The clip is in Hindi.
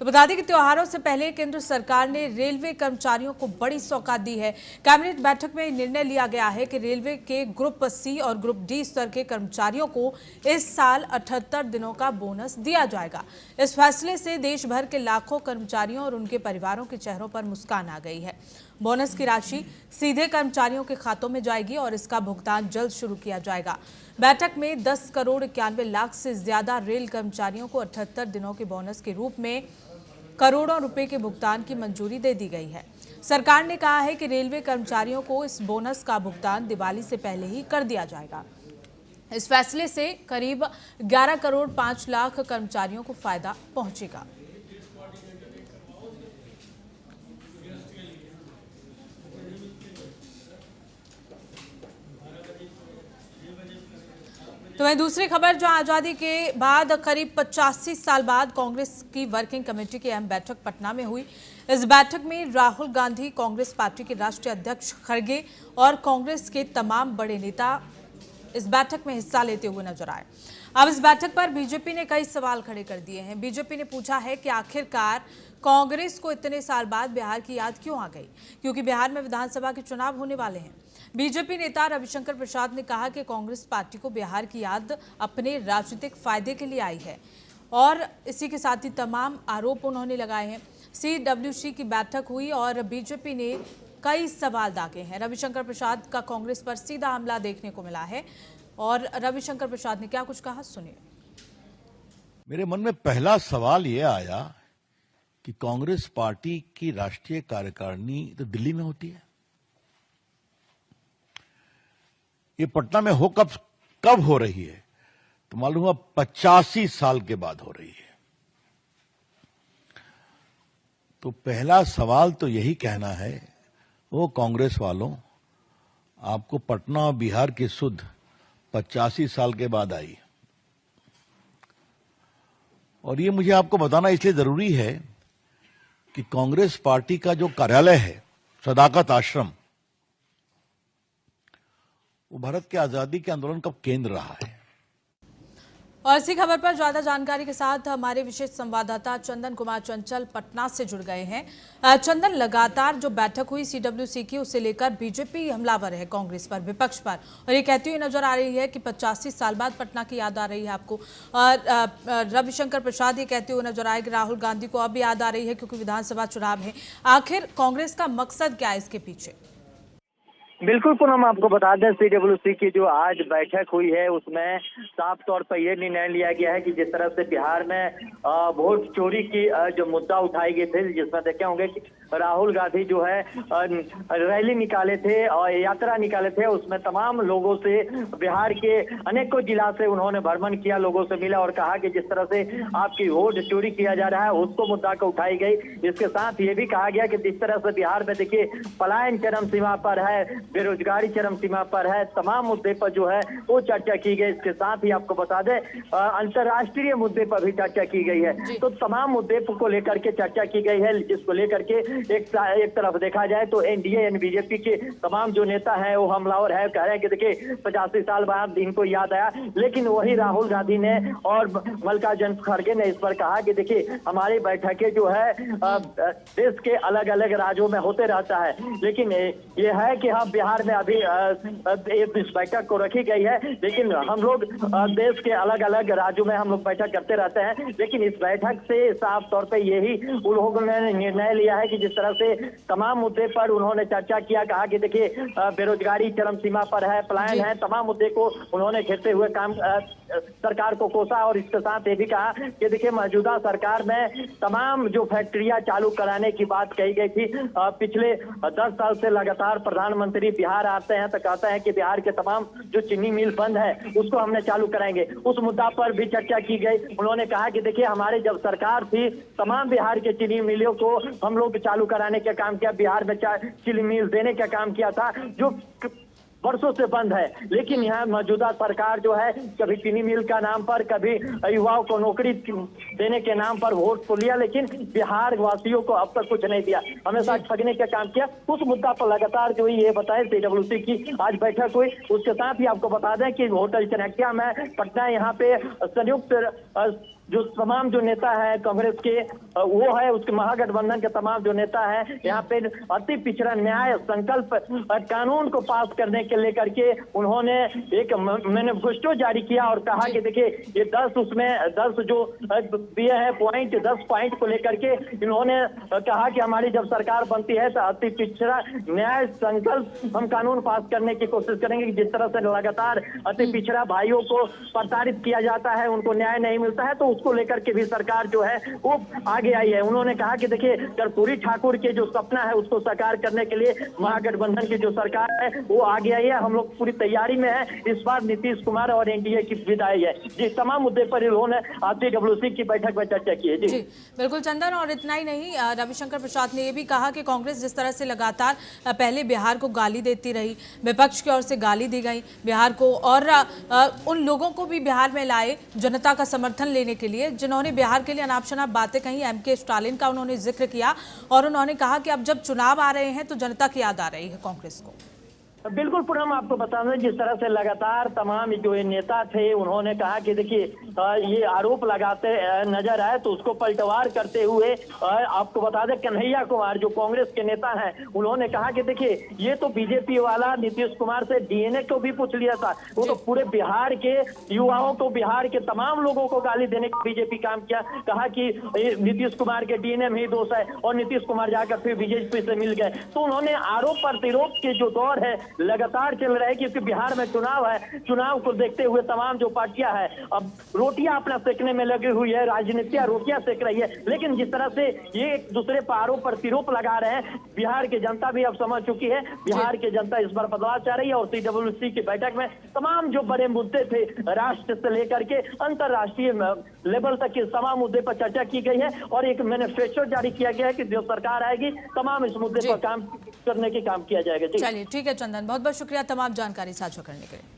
तो बता दें कि त्योहारों से पहले केंद्र सरकार ने रेलवे कर्मचारियों को बड़ी सौगात दी है। कैबिनेट बैठक में निर्णय लिया गया है कि रेलवे के ग्रुप सी और ग्रुप डी स्तर के कर्मचारियों को इस साल 78 दिनों का बोनस दिया जाएगा। इस फैसले से देश भर के लाखों कर्मचारियों और उनके परिवारों के चेहरों पर मुस्कान आ गई है। बोनस की राशि सीधे कर्मचारियों के खातों में जाएगी और इसका भुगतान जल्द शुरू किया जाएगा। बैठक में 10 करोड़ 91 लाख से ज्यादा रेल कर्मचारियों को 78 दिनों के बोनस के रूप में करोड़ों रुपए के भुगतान की मंजूरी दे दी गई है। सरकार ने कहा है कि रेलवे कर्मचारियों को इस बोनस का भुगतान दिवाली से पहले ही कर दिया जाएगा। इस फैसले से करीब 11 करोड़ 5 लाख कर्मचारियों को फायदा पहुंचेगा। तो वहीं दूसरी खबर, जो आजादी के बाद करीब 85 साल बाद कांग्रेस की वर्किंग कमेटी की अहम बैठक पटना में हुई। इस बैठक में राहुल गांधी, कांग्रेस पार्टी के राष्ट्रीय अध्यक्ष खड़गे और कांग्रेस के तमाम बड़े नेता इस बैठक में हिस्सा लेते हुए नजर आए। अब इस बैठक पर बीजेपी ने कई सवाल खड़े कर दिए हैं। बीजेपी ने पूछा है कि आखिरकार कांग्रेस को इतने साल बाद बिहार की याद क्यों आ गई, क्योंकि बिहार में विधानसभा के चुनाव होने वाले हैं। बीजेपी नेता रविशंकर प्रसाद ने कहा कि कांग्रेस पार्टी को बिहार की याद अपने राजनीतिक फायदे के लिए आई है और इसी के साथ ही तमाम आरोप उन्होंने लगाए हैं। CWC की बैठक हुई और बीजेपी ने कई सवाल दागे हैं। रविशंकर प्रसाद का कांग्रेस पर सीधा हमला देखने को मिला है और रविशंकर प्रसाद ने क्या कुछ कहा, सुनिए। मेरे मन में पहला सवाल यह आया कि कांग्रेस पार्टी की राष्ट्रीय कार्यकारिणी तो दिल्ली में होती है, ये पटना में हो कब हो रही है? तो मालूम हुआ 85 साल के बाद हो रही है। तो पहला सवाल तो यही कहना है, वो कांग्रेस वालों, आपको पटना और बिहार की सुध 85 साल के बाद आई। और ये मुझे आपको बताना इसलिए जरूरी है कि कांग्रेस पार्टी का जो कार्यालय है सदाकत आश्रम, वो भारत के आजादी के आंदोलन का केंद्र रहा है। और इसी खबर पर ज्यादा जानकारी के साथ हमारे विशेष संवाददाता चंदन कुमार चंचल पटना से जुड़ गए हैं। चंदन, लगातार जो बैठक हुई CWC की, उसे लेकर बीजेपी हमलावर है कांग्रेस पर, विपक्ष पर, और ये कहती हुई नजर आ रही है कि 85 साल बाद पटना की याद आ रही है आपको। और रविशंकर प्रसाद ये कहते हुए नजर आए कि राहुल गांधी को अब याद आ रही है क्योंकि विधानसभा चुनाव है। आखिर कांग्रेस का मकसद क्या है इसके पीछे? बिल्कुल पूनम, आपको बता दें CWC की जो आज बैठक हुई है उसमें साफ तौर पर यह निर्णय लिया गया है कि जिस तरह से बिहार में वोट चोरी की जो मुद्दा उठाई गई थे, जिसमें देखे होंगे कि राहुल गांधी जो है रैली निकाले थे और यात्रा निकाले थे, उसमें तमाम लोगों से, बिहार के अनेकों जिला से उन्होंने भ्रमण किया, लोगों से मिला और कहा कि जिस तरह से आपकी वोट चोरी किया जा रहा है उसको मुद्दा को उठाई गई। इसके साथ ये भी कहा गया कि जिस तरह से बिहार में देखिए पलायन चरम सीमा पर है, बेरोजगारी चरम सीमा पर है, तमाम मुद्दे पर जो है वो चर्चा की गई। इसके साथ ही आपको बता दें अंतर्राष्ट्रीय मुद्दे पर भी चर्चा की गई है। तो तमाम मुद्दे को लेकर के चर्चा की गई है, जिसको लेकर के एक तरफ देखा जाए तो एनडीए यानी बीजेपी के तमाम जो नेता हैं वो हमलावर है, कह रहे हैं कि देखिए 85 साल बाद इनको याद आया। लेकिन वही राहुल गांधी ने और मल्लिकार्जुन खड़गे ने इस पर कहा कि देखिए हमारी बैठकें जो है देश के अलग अलग राज्यों में होते रहता है, लेकिन ये है कि हम बिहार में अभी इस बैठक को रखी गई है, लेकिन हम लोग देश के अलग अलग राज्यों में हम लोग बैठक करते रहते हैं। लेकिन इस बैठक से साफ तौर पे यही उन लोगों ने निर्णय लिया है कि जिस तरह से तमाम मुद्दे पर उन्होंने चर्चा किया, कहा कि देखिए बेरोजगारी चरम सीमा पर है, पलायन है, तमाम मुद्दे को उन्होंने घेरते हुए काम सरकार को कोसा। और इसके साथ ये भी कहा कि देखिए मौजूदा सरकार में तमाम जो फैक्ट्रियां चालू कराने की बात कही गई थी, पिछले 10 साल से लगातार प्रधानमंत्री बिहार आते हैं तो कहते हैं कि बिहार के तमाम जो चीनी मिल बंद है उसको हमने चालू कराएंगे, उस मुद्दा पर भी चर्चा की गई। उन्होंने कहा कि देखिए हमारे जब सरकार थी तमाम बिहार के चीनी मिलों को हम लोग चालू कराने का काम किया, बिहार में चीनी मिल देने का काम किया था जो वर्षों से बंद है। लेकिन यहाँ मौजूदा सरकार जो है कभी चीनी मिल का नाम पर, कभी युवाओं को नौकरी देने के नाम पर वोट को लिया, लेकिन बिहार वासियों को अब तक कुछ नहीं दिया, हमेशा ठगने का काम किया। उस मुद्दा पर लगातार जो ये बताए CWC की आज बैठक हुई। उसके साथ ही आपको बता दें कि होटल चाणक्य में पटना यहाँ पे संयुक्त जो तमाम जो नेता है कांग्रेस के वो है, उसके महागठबंधन के तमाम जो नेता है यहाँ पे अति पिछड़ा न्याय संकल्प कानून को पास करने के लेकर के उन्होंने एक मैनिफेस्टो जारी किया और कहा कि देखिए ये 10 जो दिए हैं पॉइंट, 10 पॉइंट को लेकर के इन्होंने कहा कि हमारी जब सरकार बनती है तो अति पिछड़ा न्याय संकल्प हम कानून पास करने की कोशिश करेंगे कि जिस तरह से लगातार अति पिछड़ा भाइयों को प्रताड़ित किया जाता है, उनको न्याय नहीं मिलता है, तो उसको लेकर के भी सरकार जो है वो आगे आई है। उन्होंने कहा कि देखिए कर्पूरी ठाकुर के जो सपना है उसको साकार करने के लिए महागठबंधन की जो सरकार है वो आगे आई है। हम लोग पूरी तैयारी में है। इस बार नीतीश कुमार और एनडीए की विदाई है। जिस तमाम मुद्दे पर इन्होंने CWC की बैठक में चर्चा की है। जी बिल्कुल चंदन, और इतना ही नहीं, रविशंकर प्रसाद ने ये भी कहा कि कांग्रेस जिस तरह से लगातार पहले बिहार को गाली देती रही, विपक्ष की ओर से गाली दी गई बिहार को, और उन लोगों को भी बिहार में लाए जनता का समर्थन लेने के लिए जिन्होंने बिहार के लिए अनाप शनाप बातें कही। MK स्टालिन का उन्होंने जिक्र किया और उन्होंने कहा कि अब जब चुनाव आ रहे हैं तो जनता की याद आ रही है कांग्रेस को। बिल्कुल पूनम, आपको बता दें जिस तरह से लगातार तमाम जो ये नेता थे उन्होंने कहा कि देखिए ये आरोप लगाते नजर आए तो उसको पलटवार करते हुए आपको बता दें कन्हैया कुमार जो कांग्रेस के नेता हैं उन्होंने कहा कि देखिए ये तो बीजेपी वाला नीतीश कुमार से DNA को भी पूछ लिया था, वो तो पूरे बिहार के युवाओं को, बिहार के तमाम लोगों को गाली देने का बीजेपी काम किया। कहा कि नीतीश कुमार के DNA में ही दोष है और नीतीश कुमार जाकर फिर बीजेपी से मिल गए। तो उन्होंने आरोप प्रतिरोध के जो दौर है लगातार चल रहा है क्योंकि बिहार में चुनाव है। चुनाव को देखते हुए तमाम जो पार्टियां हैं अब रोटियां अपना सेकने में लगी हुई है, राजनीतियां रोटियां सेक रही है। लेकिन जिस तरह से ये एक दूसरे पर आरोप प्रतिरोप लगा रहे हैं, बिहार की जनता भी अब समझ चुकी है। बिहार की जनता इस बार बदलाव चाह रही है और CWC की बैठक में तमाम जो बड़े मुद्दे थे राष्ट्र से लेकर के अंतर्राष्ट्रीय लेवल तक के तमाम मुद्दे पर चर्चा की गई है और एक मैनिफेस्टो जारी किया गया है कि जो सरकार आएगी तमाम इस मुद्दे पर काम करने के काम किया जाएगा। चलिए ठीक है चंदन, बहुत बहुत शुक्रिया तमाम जानकारी साझा करने के लिए।